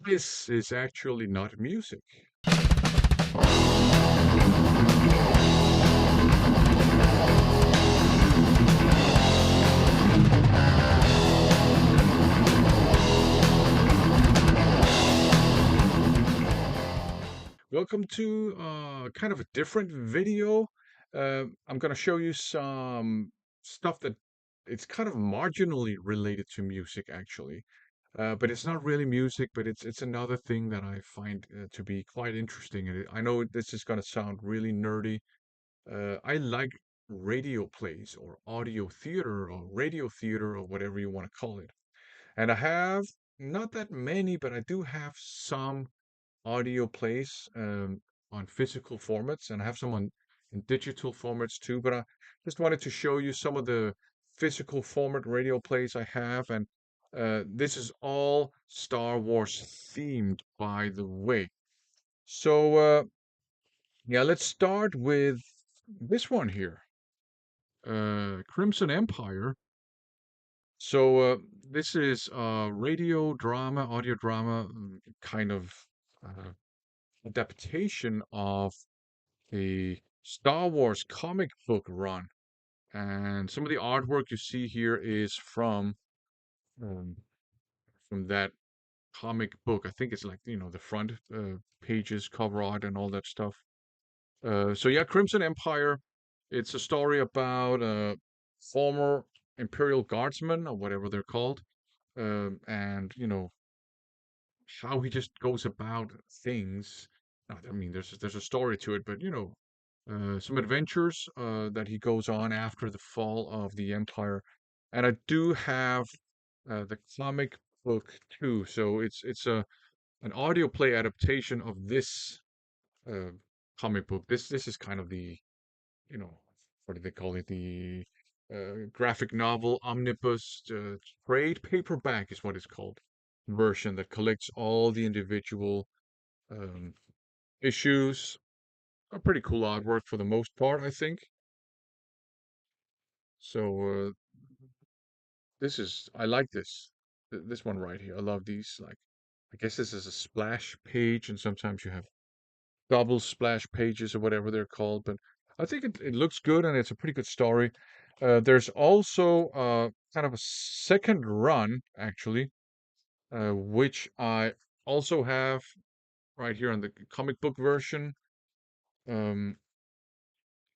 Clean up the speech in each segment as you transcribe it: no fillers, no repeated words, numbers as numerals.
This is actually not music. Welcome to kind of a different video. I'm going to show you some stuff that it's kind of marginally related to music, actually. But it's not really music, but it's another thing that I find to be quite interesting. And I know this is going to sound really nerdy. I like radio plays or audio theater or radio theater or whatever you want to call it. And I have not that many, but I do have some audio plays on physical formats, and I have some on in digital formats too. But I just wanted to show you some of the physical format radio plays I have, and this is all Star Wars themed, by the way. So yeah, let's start with this one here, Crimson Empire. So this is radio drama, audio drama, kind of uh, adaptation of a Star Wars comic book run. And some of the artwork you see here is um, from that comic book. I think it's like, the front pages, cover art, and all that stuff. So yeah, Crimson Empire. It's a story about former Imperial Guardsmen or whatever they're called, and how he just goes about things. I mean, there's a story to it, but some adventures that he goes on after the fall of the Empire. And I do have the comic book too, so it's a an audio play adaptation of this uh, comic book. This is kind of the you know what do they call it? The graphic novel omnibus trade paperback is what it's called, version that collects all the individual um, issues. A pretty cool artwork for the most part, I think. So I like this one right here. I love these. Like, I guess this is a splash page, and sometimes you have double splash pages or whatever they're called. But I think it looks good, and it's a pretty good story. There's also kind of a second run, actually, which I also have right here on the comic book version. Um,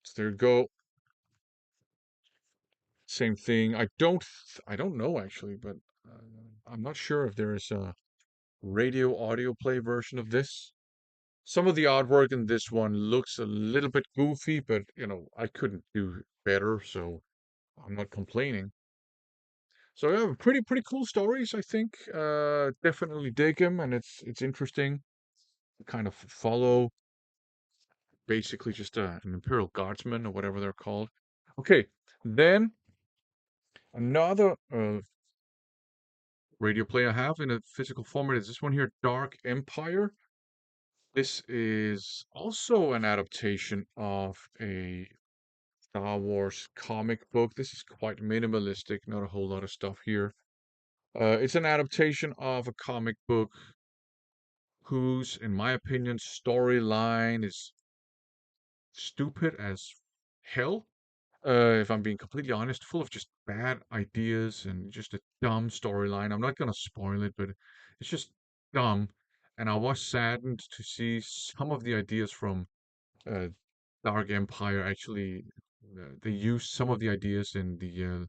so there you go. Same thing. I don't know actually, but I'm not sure if there is a radio audio play version of this. Some of the artwork in this one looks a little bit goofy, but I couldn't do better, so I'm not complaining. So yeah, pretty cool stories, I think. Definitely dig them, and it's interesting to kind of follow basically just an Imperial Guardsman or whatever they're called. Okay, then another radio play I have in a physical format is this one here, Dark Empire. This is also an adaptation of a Star Wars comic book. This is quite minimalistic, not a whole lot of stuff here. It's an adaptation of a comic book whose, in my opinion, storyline is stupid as hell. If I'm being completely honest, full of just bad ideas and just a dumb storyline. I'm not gonna spoil it, but it's just dumb. And I was saddened to see some of the ideas from uh, Dark Empire actually they used some of the ideas in the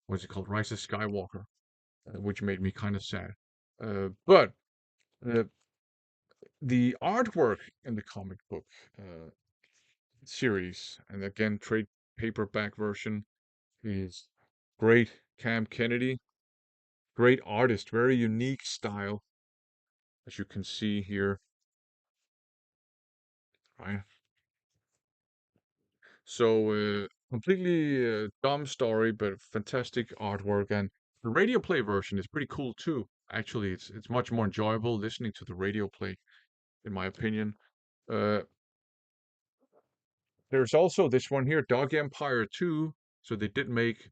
what's it called, Rise of Skywalker, which made me kind of sad. But uh, the artwork in the comic book series, and again, trade paperback version, is great. Cam Kennedy, great artist, very unique style, as you can see here. Right. So completely dumb story, but fantastic artwork, and the radio play version is pretty cool too. Actually, it's much more enjoyable listening to the radio play, in my opinion. Uh, there's also this one here, Dog Empire 2. So they did make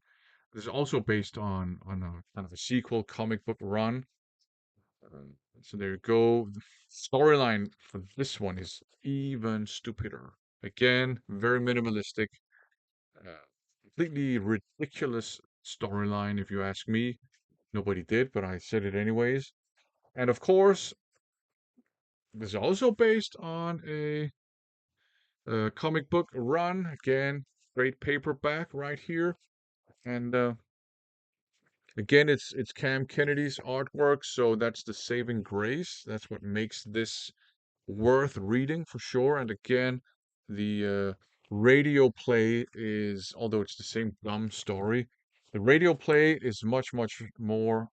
this is also based on a kind of a sequel comic book run. So there you go. The storyline for this one is even stupider. Again, very minimalistic, uh, completely ridiculous storyline, if you ask me. Nobody did, but I said it anyways. And of course, this is also based on a comic book run. Again, great paperback right here. And again, it's Cam Kennedy's artwork, so that's the saving grace. That's what makes this worth reading for sure. And again, the radio play is, although it's the same dumb story, the radio play is much, much more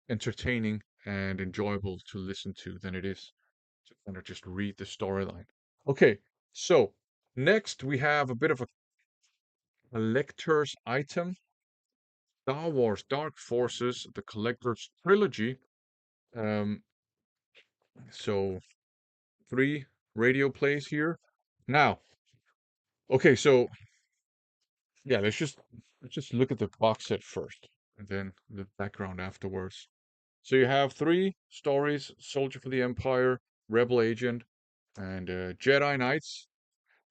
entertaining and enjoyable to listen to than it is to kind of just read the storyline. Okay, so next we have a bit of a collector's item. Star Wars Dark Forces, the Collector's Trilogy. Um, so three radio plays here. Now, okay, so yeah, let's just look at the box set first, and then the background afterwards. So you have three stories: Soldier for the Empire, Rebel Agent, and Jedi Knights.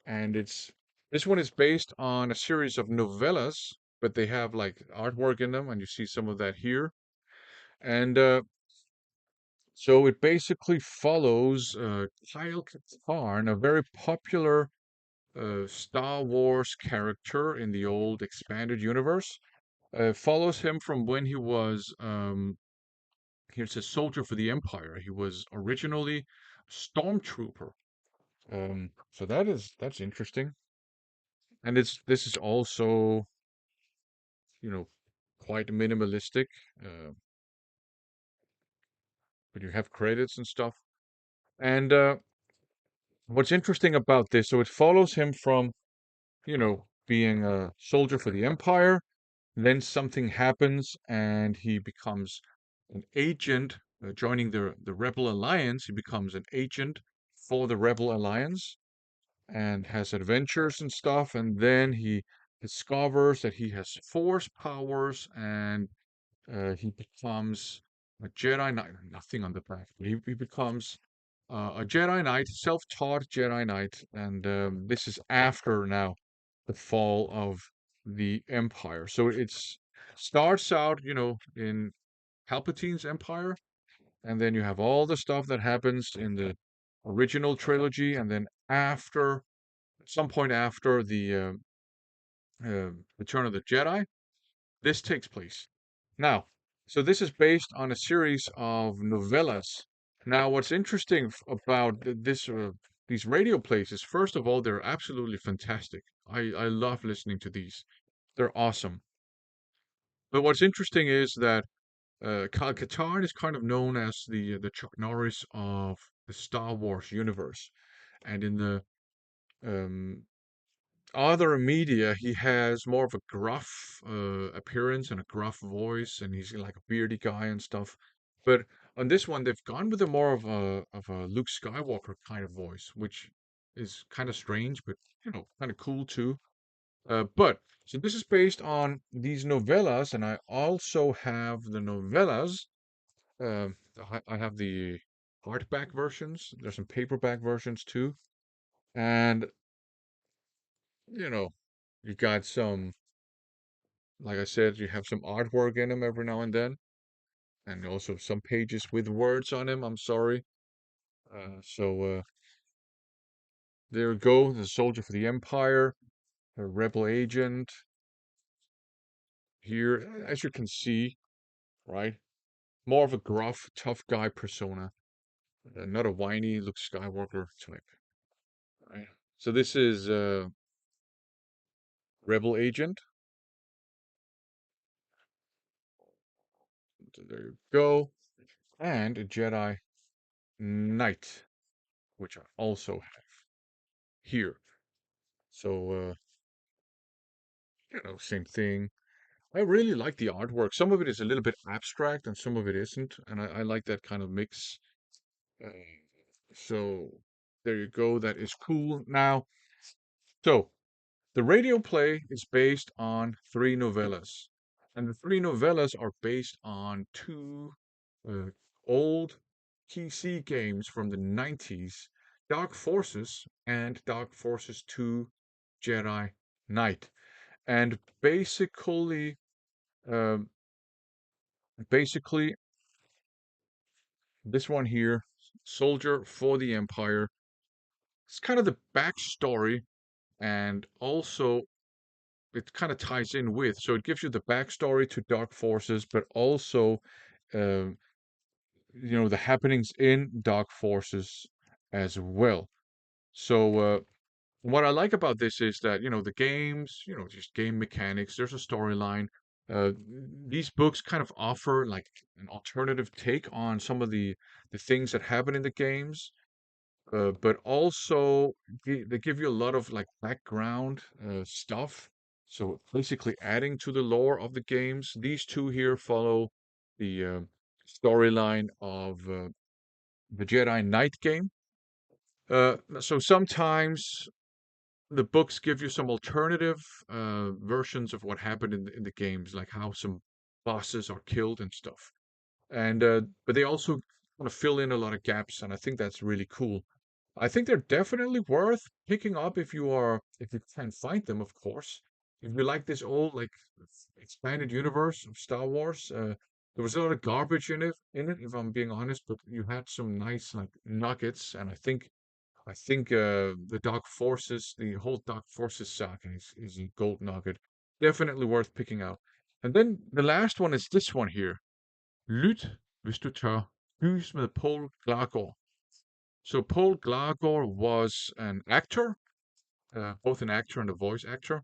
And this one is based on a series of novellas, but they have like artwork in them, and you see some of that here. And so it basically follows Kyle Katarn, a very popular Star Wars character in the old expanded universe. Follows him from when he was, here's a soldier for the Empire. He was originally stormtrooper. So that's interesting. And this is also, you know, quite minimalistic, uh, but you have credits and stuff. And what's interesting about this, so it follows him from, being a soldier for the Empire. Then something happens and he becomes an agent, joining the Rebel Alliance. He becomes an agent for the Rebel Alliance and has adventures and stuff. And then he discovers that he has force powers and he becomes a Jedi Knight. Nothing on the back, but he becomes a Jedi Knight, self-taught Jedi Knight, and this is after now the fall of the Empire. So it's starts out, in Palpatine's Empire, and then you have all the stuff that happens in the original trilogy, and then after, at some point after the Return of the Jedi, this takes place. Now, so this is based on a series of novellas. Now, what's interesting about these radio plays is, first of all, they're absolutely fantastic. I love listening to these. They're awesome. But what's interesting is that Kyle Katarn is kind of known as the Chuck Norris of the Star Wars universe, and in the um, other media, he has more of a gruff appearance and a gruff voice, and he's like a beardy guy and stuff. But on this one, they've gone with a more of a Luke Skywalker kind of voice, which is kind of strange, but kind of cool too. But so this is based on these novellas, and I also have the novellas. I have the hardback versions. There's some paperback versions too, and you know, you got some. Like I said, you have some artwork in them every now and then, and also some pages with words on them. I'm sorry. So there you go. The soldier for the Empire, a rebel agent. Here, as you can see, right? More of a gruff, tough guy persona, not a whiny Luke Skywalker type. Right? So this is rebel agent. So there you go, and a Jedi Knight, which I also have here. So same thing. I really like the artwork. Some of it is a little bit abstract and some of it isn't, and I like that kind of mix. Uh, so there you go. That is cool. Now, so the radio play is based on three novellas, and the three novellas are based on two uh, old PC games from the 90s, Dark Forces and Dark Forces 2 Jedi Knight. And um, basically, this one here, Soldier for the Empire, it's kind of the backstory, and also it kind of ties in with. So it gives you the backstory to Dark Forces, but also, um, the happenings in Dark Forces as well. So what I like about this is that, the games, just game mechanics, there's a storyline. Uh, these books kind of offer like an alternative take on some of the things that happen in the games, but also they give you a lot of like background stuff. So basically adding to the lore of the games. These two here follow the storyline of the Jedi Knight game. So sometimes the books give you some alternative versions of what happened in the games, like how some bosses are killed and stuff. And but they also kind of fill in a lot of gaps, and I think that's really cool. I think they're definitely worth picking up if you can find them, of course. If you like this old like expanded universe of Star Wars, there was a lot of garbage in it, if I'm being honest, but you had some nice like nuggets, and I think the Dark Forces, the whole Dark Forces saga is a gold nugget. Definitely worth picking out. And then the last one is this one here. Lyt, hvis du tør. Gys med Poul Glargaard. So Poul Glargaard was an actor, both an actor and a voice actor,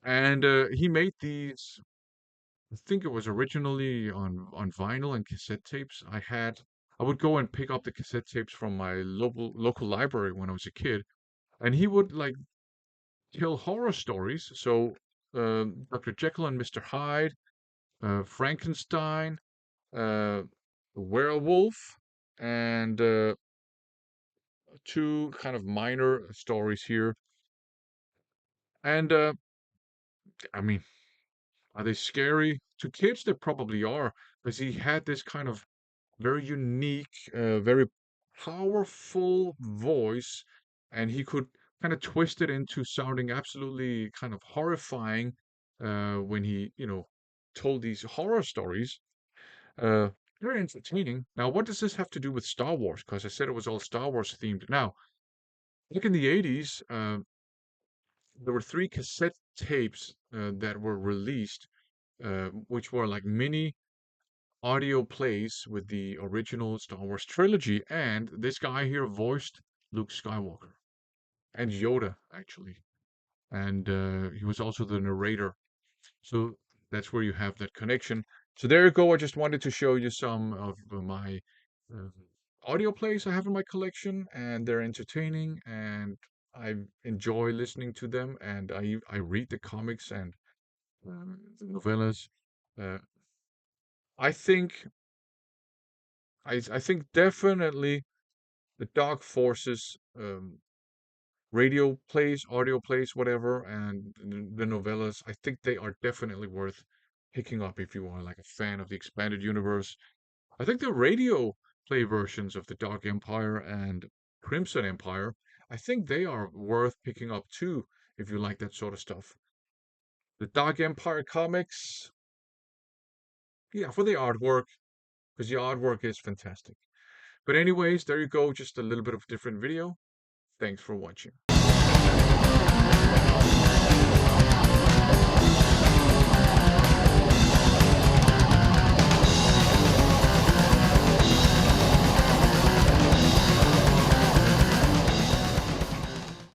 and he made these. I think it was originally on vinyl and cassette tapes. I would go and pick up the cassette tapes from my local library when I was a kid, and he would like tell horror stories. So Dr. Jekyll and Mr. Hyde, Frankenstein, uh, werewolf, and two kind of minor stories here. And I mean, are they scary? To kids, they probably are, because he had this kind of very unique, very powerful voice, and he could kind of twist it into sounding absolutely kind of horrifying when he, told these horror stories. Uh, Very entertaining. Now, what does this have to do with Star Wars? Because I said it was all Star Wars themed. Now, back in the 80s, there were three cassette tapes that were released, which were like mini audio plays with the original Star Wars trilogy, and this guy here voiced Luke Skywalker and Yoda, actually. And he was also the narrator. So that's where you have that connection. So there you go. I just wanted to show you some of my uh, audio plays I have in my collection, and they're entertaining, and I enjoy listening to them, and I read the comics and the novellas. Uh, I think I think definitely the Dark Forces radio plays, audio plays, whatever, and the novellas, I think they are definitely worth picking up if you are like a fan of the expanded universe. I think the radio play versions of the Dark Empire and Crimson Empire, I think they are worth picking up too if you like that sort of stuff. The Dark Empire comics, yeah, for the artwork, because the artwork is fantastic. But anyways, there you go, just a little bit of different video. Thanks for watching.